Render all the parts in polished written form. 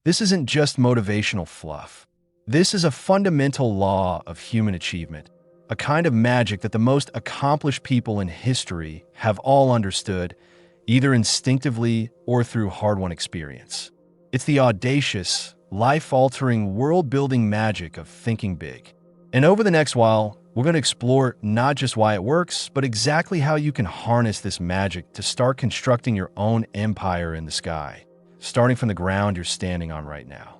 This isn't just motivational fluff. This is a fundamental law of human achievement, a kind of magic that the most accomplished people in history have all understood, either instinctively or through hard-won experience. It's the audacious, life-altering, world-building magic of thinking big. And over the next while, we're going to explore not just why it works, but exactly how you can harness this magic to start constructing your own empire in the sky, starting from the ground you're standing on right now.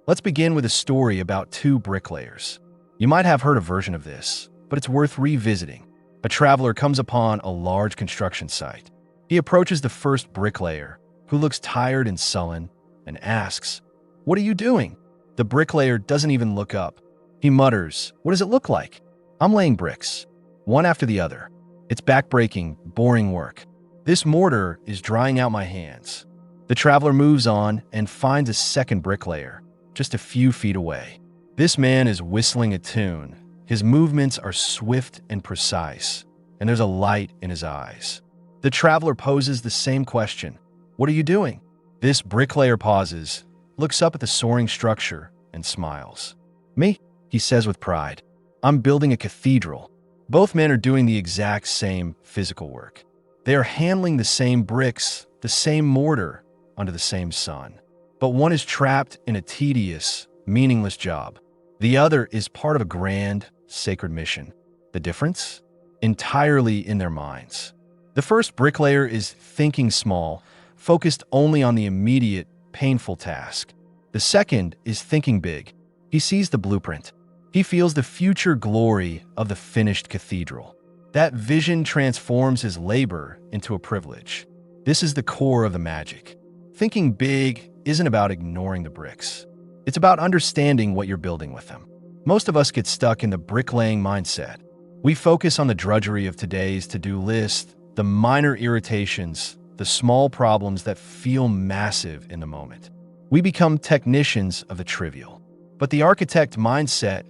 Let's begin with a story about two bricklayers. You might have heard a version of this, but it's worth revisiting. A traveler comes upon a large construction site. He approaches the first bricklayer, who looks tired and sullen, and asks, "What are you doing?" The bricklayer doesn't even look up. He mutters, "What does it look like?" "I'm laying bricks, one after the other. It's backbreaking, boring work. This mortar is drying out my hands." The traveler moves on and finds a second bricklayer, just a few feet away. This man is whistling a tune. His movements are swift and precise, and there's a light in his eyes. The traveler poses the same question, "What are you doing?" This bricklayer pauses, looks up at the soaring structure, and smiles. "Me?" he says with pride. "I'm building a cathedral." Both men are doing the exact same physical work. They are handling the same bricks, the same mortar, under the same sun. But one is trapped in a tedious, meaningless job. The other is part of a grand, sacred mission. The difference? Entirely in their minds. The first bricklayer is thinking small, focused only on the immediate, painful task. The second is thinking big. He sees the blueprint. He feels the future glory of the finished cathedral. That vision transforms his labor into a privilege. This is the core of the magic. Thinking big isn't about ignoring the bricks. It's about understanding what you're building with them. Most of us get stuck in the bricklaying mindset. We focus on the drudgery of today's to-do list, the minor irritations, the small problems that feel massive in the moment. We become technicians of the trivial. But the architect mindset,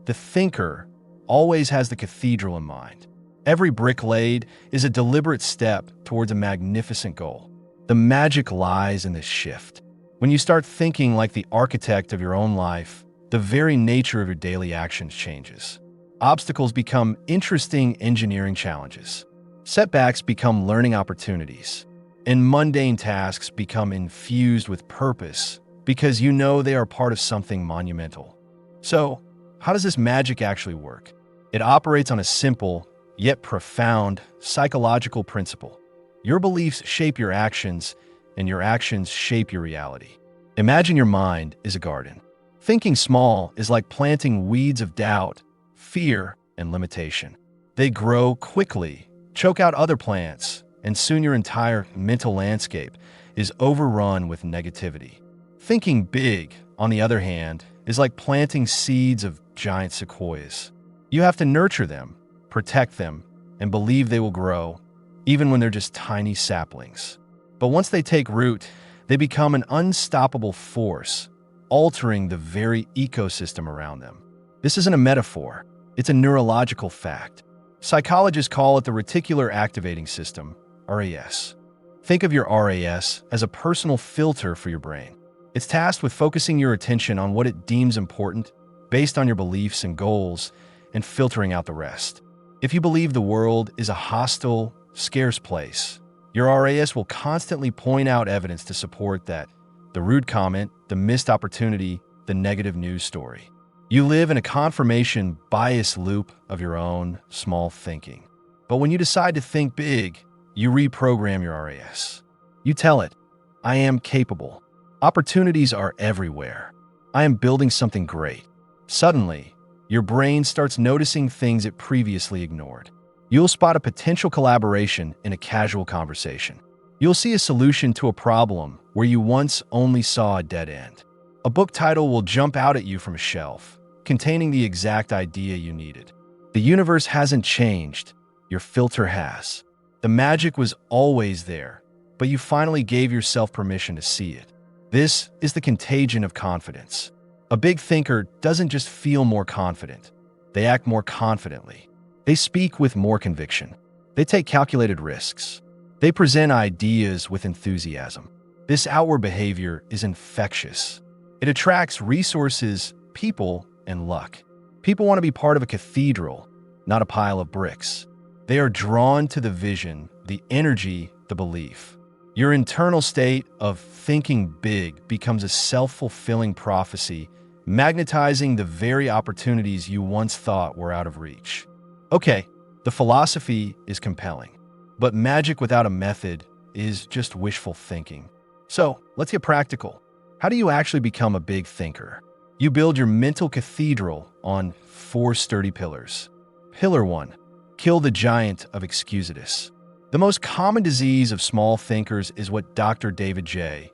the thinker, always has the cathedral in mind. Every brick laid is a deliberate step towards a magnificent goal. The magic lies in this shift. When you start thinking like the architect of your own life, the very nature of your daily actions changes. Obstacles become interesting engineering challenges. Setbacks become learning opportunities. And mundane tasks become infused with purpose because you know they are part of something monumental. So, how does this magic actually work? It operates on a simple, yet profound, psychological principle. Your beliefs shape your actions, and your actions shape your reality. Imagine your mind is a garden. Thinking small is like planting weeds of doubt, fear, and limitation. They grow quickly, choke out other plants, and soon your entire mental landscape is overrun with negativity. Thinking big, on the other hand, is like planting seeds of giant sequoias. You have to nurture them, protect them, and believe they will grow, even when they're just tiny saplings. But once they take root, they become an unstoppable force, altering the very ecosystem around them. This isn't a metaphor, it's a neurological fact. Psychologists call it the reticular activating system, RAS. Think of your RAS as a personal filter for your brain. It's tasked with focusing your attention on what it deems important, based on your beliefs and goals, and filtering out the rest. If you believe the world is a hostile, scarce place, your RAS will constantly point out evidence to support that: the rude comment, the missed opportunity, the negative news story. You live in a confirmation bias loop of your own small thinking. But when you decide to think big, you reprogram your RAS. You tell it, "I am capable. Opportunities are everywhere. I am building something great." Suddenly, your brain starts noticing things it previously ignored. You'll spot a potential collaboration in a casual conversation. You'll see a solution to a problem where you once only saw a dead end. A book title will jump out at you from a shelf, containing the exact idea you needed. The universe hasn't changed, your filter has. The magic was always there, but you finally gave yourself permission to see it. This is the contagion of confidence. A big thinker doesn't just feel more confident, they act more confidently. They speak with more conviction. They take calculated risks. They present ideas with enthusiasm. This outward behavior is infectious. It attracts resources, people, and luck. People want to be part of a cathedral, not a pile of bricks. They are drawn to the vision, the energy, the belief. Your internal state of thinking big becomes a self-fulfilling prophecy, magnetizing the very opportunities you once thought were out of reach. Okay, the philosophy is compelling, but magic without a method is just wishful thinking. So, let's get practical. How do you actually become a big thinker? You build your mental cathedral on 4 sturdy pillars. Pillar 1. Kill the giant of excusitis. The most common disease of small thinkers is what Dr. David J.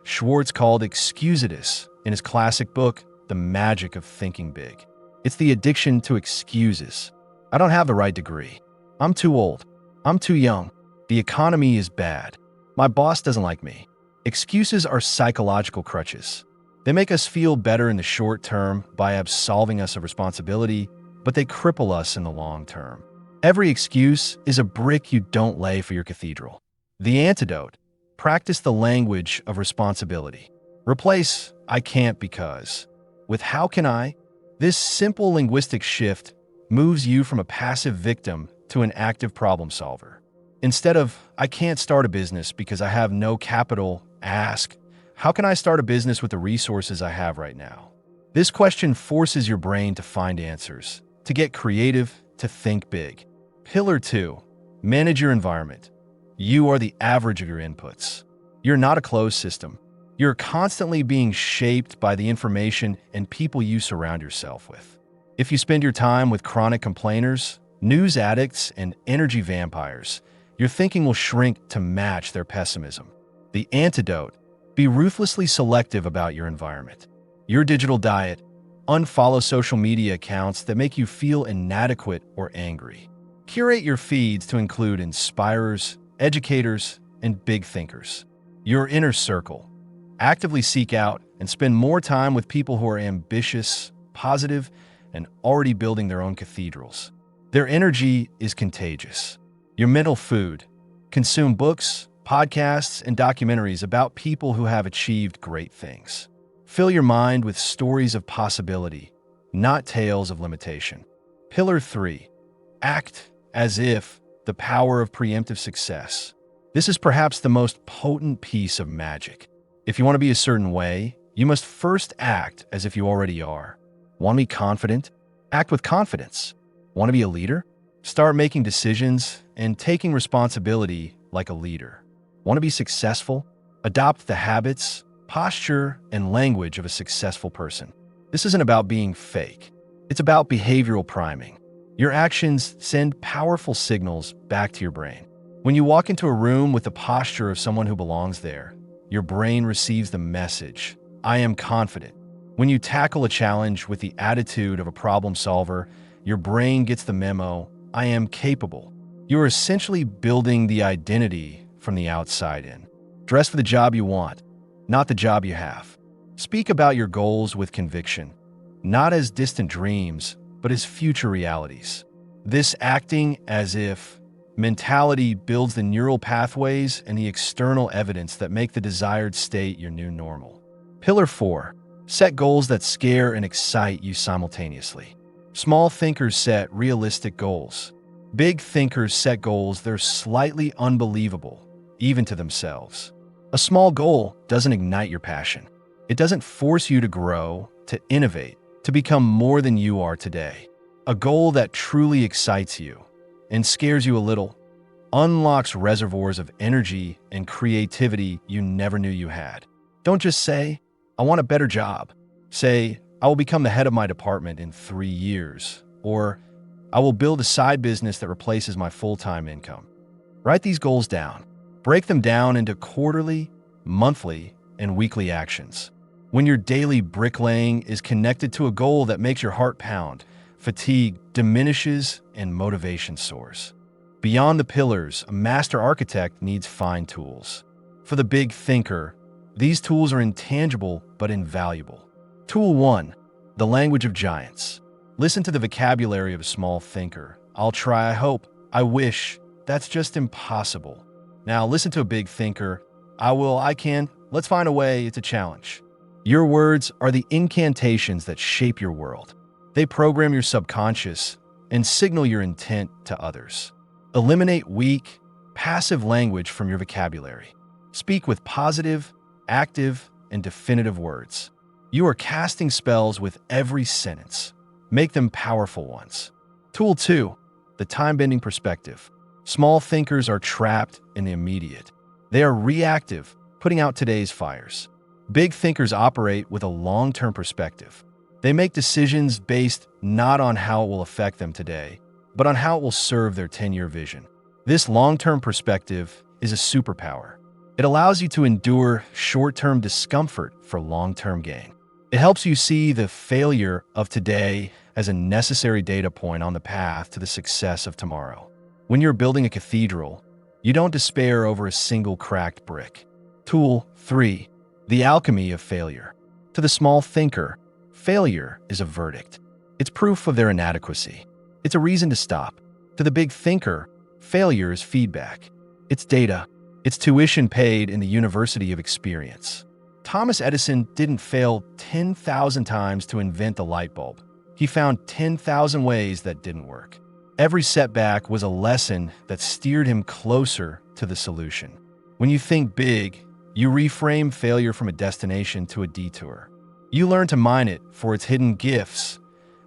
Schwartz called excusitis in his classic book, The Magic of Thinking Big. It's the addiction to excuses. I don't have the right degree. I'm too old. I'm too young. The economy is bad. My boss doesn't like me. Excuses are psychological crutches. They make us feel better in the short term by absolving us of responsibility, but they cripple us in the long term. Every excuse is a brick you don't lay for your cathedral. The antidote: practice the language of responsibility. Replace "I can't because" with "how can I?" This simple linguistic shift moves you from a passive victim to an active problem solver. Instead of "I can't start a business because I have no capital," ask, "How can I start a business with the resources I have right now?" This question forces your brain to find answers, to get creative, to think big. Pillar 2. Manage your environment. You are the average of your inputs. You're not a closed system. You're constantly being shaped by the information and people you surround yourself with. If you spend your time with chronic complainers, news addicts, and energy vampires, your thinking will shrink to match their pessimism. The antidote: be ruthlessly selective about your environment. Your digital diet: unfollow social media accounts that make you feel inadequate or angry. Curate your feeds to include inspirers, educators, and big thinkers. Your inner circle: actively seek out and spend more time with people who are ambitious, positive, and already building their own cathedrals. Their energy is contagious. Your mental food: consume books, podcasts, and documentaries about people who have achieved great things. Fill your mind with stories of possibility, not tales of limitation. Pillar 3. Act as if: the power of preemptive success. This is perhaps the most potent piece of magic. If you want to be a certain way, you must first act as if you already are. Want to be confident? Act with confidence. Want to be a leader? Start making decisions and taking responsibility like a leader. Want to be successful? Adopt the habits, posture, and language of a successful person. This isn't about being fake. It's about behavioral priming. Your actions send powerful signals back to your brain. When you walk into a room with the posture of someone who belongs there, your brain receives the message: I am confident. When you tackle a challenge with the attitude of a problem solver, your brain gets the memo: I am capable. You are essentially building the identity from the outside in. Dress for the job you want, not the job you have. Speak about your goals with conviction, not as distant dreams, but as future realities. This acting as if mentality builds the neural pathways and the external evidence that make the desired state your new normal. Pillar 4. Set goals that scare and excite you simultaneously. Small thinkers set realistic goals. Big thinkers set goals that are slightly unbelievable, even to themselves. A small goal doesn't ignite your passion. It doesn't force you to grow, to innovate, to become more than you are today. A goal that truly excites you and scares you a little unlocks reservoirs of energy and creativity you never knew you had. Don't just say, I want a better job. Say, I will become the head of my department in 3 years, or I will build a side business that replaces my full-time income. Write these goals down. Break them down into quarterly, monthly, and weekly actions. When your daily bricklaying is connected to a goal that makes your heart pound, fatigue diminishes and motivation soars. Beyond the pillars, a master architect needs fine tools. For the big thinker, these tools are intangible but invaluable. Tool 1. The language of giants. Listen to the vocabulary of a small thinker. I'll try, I hope, I wish, that's just impossible. Now listen to a big thinker. I will, I can, let's find a way, it's a challenge. Your words are the incantations that shape your world. They program your subconscious and signal your intent to others. Eliminate weak, passive language from your vocabulary. Speak with positive, active, and definitive words. You are casting spells with every sentence. Make them powerful ones. Tool 2. The time-bending perspective. Small thinkers are trapped in the immediate. They are reactive, putting out today's fires. Big thinkers operate with a long-term perspective. They make decisions based not on how it will affect them today, but on how it will serve their 10-year vision. This long-term perspective is a superpower. It allows you to endure short-term discomfort for long-term gain. It helps you see the failure of today as a necessary data point on the path to the success of tomorrow. When you're building a cathedral, you don't despair over a single cracked brick. Tool 3. The alchemy of failure. To the small thinker, failure is a verdict. It's proof of their inadequacy. It's a reason to stop. To the big thinker, failure is feedback. It's data. It's tuition paid in the University of Experience. Thomas Edison didn't fail 10,000 times to invent the light bulb. He found 10,000 ways that didn't work. Every setback was a lesson that steered him closer to the solution. When you think big, you reframe failure from a destination to a detour. You learn to mine it for its hidden gifts,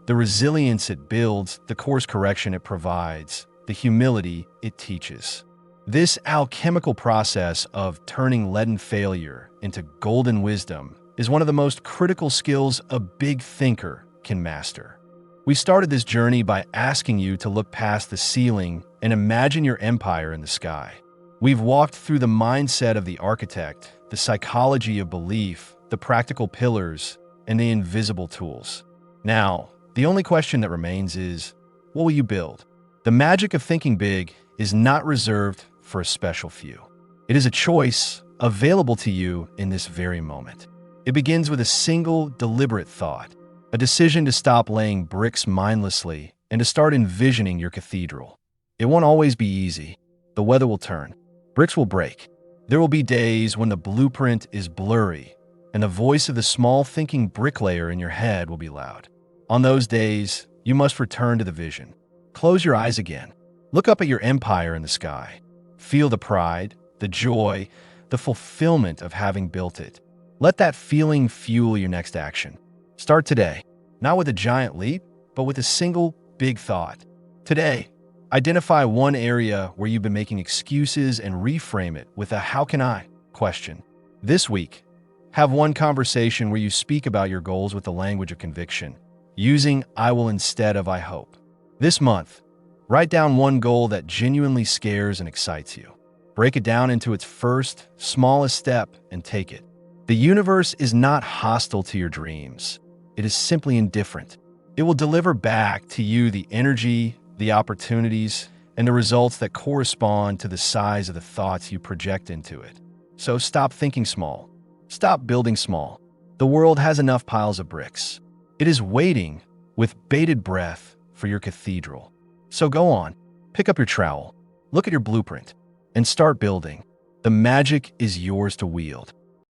the resilience it builds, the course correction it provides, the humility it teaches. This alchemical process of turning leaden failure into golden wisdom is one of the most critical skills a big thinker can master. We started this journey by asking you to look past the ceiling and imagine your empire in the sky. We've walked through the mindset of the architect, the psychology of belief, the practical pillars, and the invisible tools. Now, the only question that remains is, what will you build? The magic of thinking big is not reserved for a special few. It is a choice available to you in this very moment. It begins with a single, deliberate thought, a decision to stop laying bricks mindlessly and to start envisioning your cathedral. It won't always be easy. The weather will turn. Bricks will break. There will be days when the blueprint is blurry and the voice of the small thinking bricklayer in your head will be loud. On those days, you must return to the vision. Close your eyes again. Look up at your empire in the sky. Feel the pride, the joy, the fulfillment of having built it. Let that feeling fuel your next action. Start today, not with a giant leap, but with a single big thought. Today, identify one area where you've been making excuses and reframe it with a "how can I?" question. This week, have one conversation where you speak about your goals with the language of conviction, using "I will" instead of "I hope." This month, write down one goal that genuinely scares and excites you. Break it down into its first, smallest step and take it. The universe is not hostile to your dreams. It is simply indifferent. It will deliver back to you the energy, the opportunities, and the results that correspond to the size of the thoughts you project into it. So stop thinking small. Stop building small. The world has enough piles of bricks. It is waiting with bated breath for your cathedral. So go on, pick up your trowel, look at your blueprint, and start building. The magic is yours to wield.